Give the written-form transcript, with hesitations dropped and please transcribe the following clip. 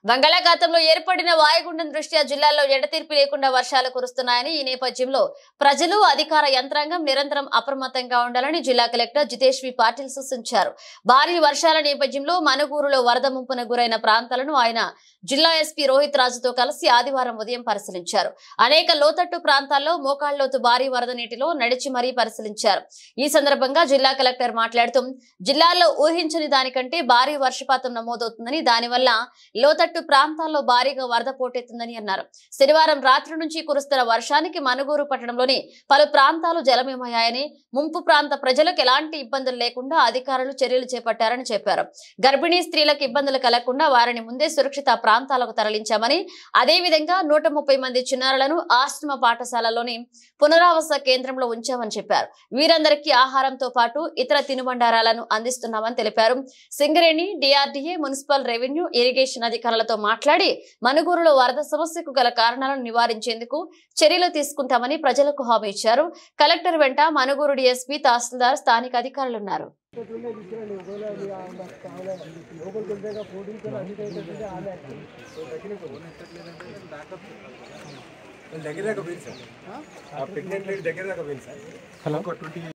బంగాళాఖాతంలో ఏర్పడిన వాయుగుండం దృష్ట్యా జిల్లాలో ఎడతెరిపి లేకుండా వర్షాలు కురుస్తున్నాయని ఈ నేపథ్యంలో ప్రజలు అధికార యంత్రాంగం నిరంతరం అప్రమత్తంగా ఉండాలని జిల్లా కలెక్టర్ జితేష్ వి పాటిల్ సూచించారు. భారీ వర్షాల నేపథ్యంలో మనుగూరులో వరద ముంపున గురైన ప్రాంతాలను ఆయన జిల్లా ఎస్పీ రోహిత్ రాజుతో కలిసి ఆదివారం ఉదయం పరిశీలించారు. అనేక లోతట్టు ప్రాంతాల్లో మోకాళ్లోతు భారీ వరద నీటిలో నడిచి మరీ పరిశీలించారు. ఈ సందర్భంగా జిల్లా కలెక్టర్ మాట్లాడుతూ జిల్లాలో ఊహించని దానికంటే భారీ వర్షపాతం నమోదవుతుందని, దానివల్ల లోతట్టు ప్రాంతాల్లో భారీగా వరద పోటెత్తిందని అన్నారు. శనివారం రాత్రి నుంచి కురుస్తున్న వర్షానికి మనుగూరు పట్టణంలోని పలు ప్రాంతాలు జలమయమయ్యాయని, ముంపు ప్రాంత ప్రజలకు ఎలాంటి ఇబ్బందులు లేకుండా అధికారులు చర్యలు చేపట్టారని చెప్పారు. గర్భిణీ స్త్రీలకు ఇబ్బందులు కలగకుండా వారిని ముందే సురక్షిత ప్రాంతాలకు తరలించామని, అదేవిధంగా 130 మంది చిన్నారులను ఆశ్రమ పాఠశాలలోని పునరావాస కేంద్రంలో ఉంచామని చెప్పారు. వీరందరికీ ఆహారంతో పాటు ఇతర తినుబండారాలను అందిస్తున్నామని తెలిపారు. Singareni, DRDA, municipal, revenue, irrigation అధికారులతో మాట్లాడి మనుగూరులో వరద సమస్యకు గల కారణాలను నివారించేందుకు చర్యలు తీసుకుంటామని ప్రజలకు హామీ ఇచ్చారు. కలెక్టర్ వెంట మనుగూరు డీఎస్పీ, తహసీల్దార్, స్థానిక అధికారులున్నారు. దగ్గర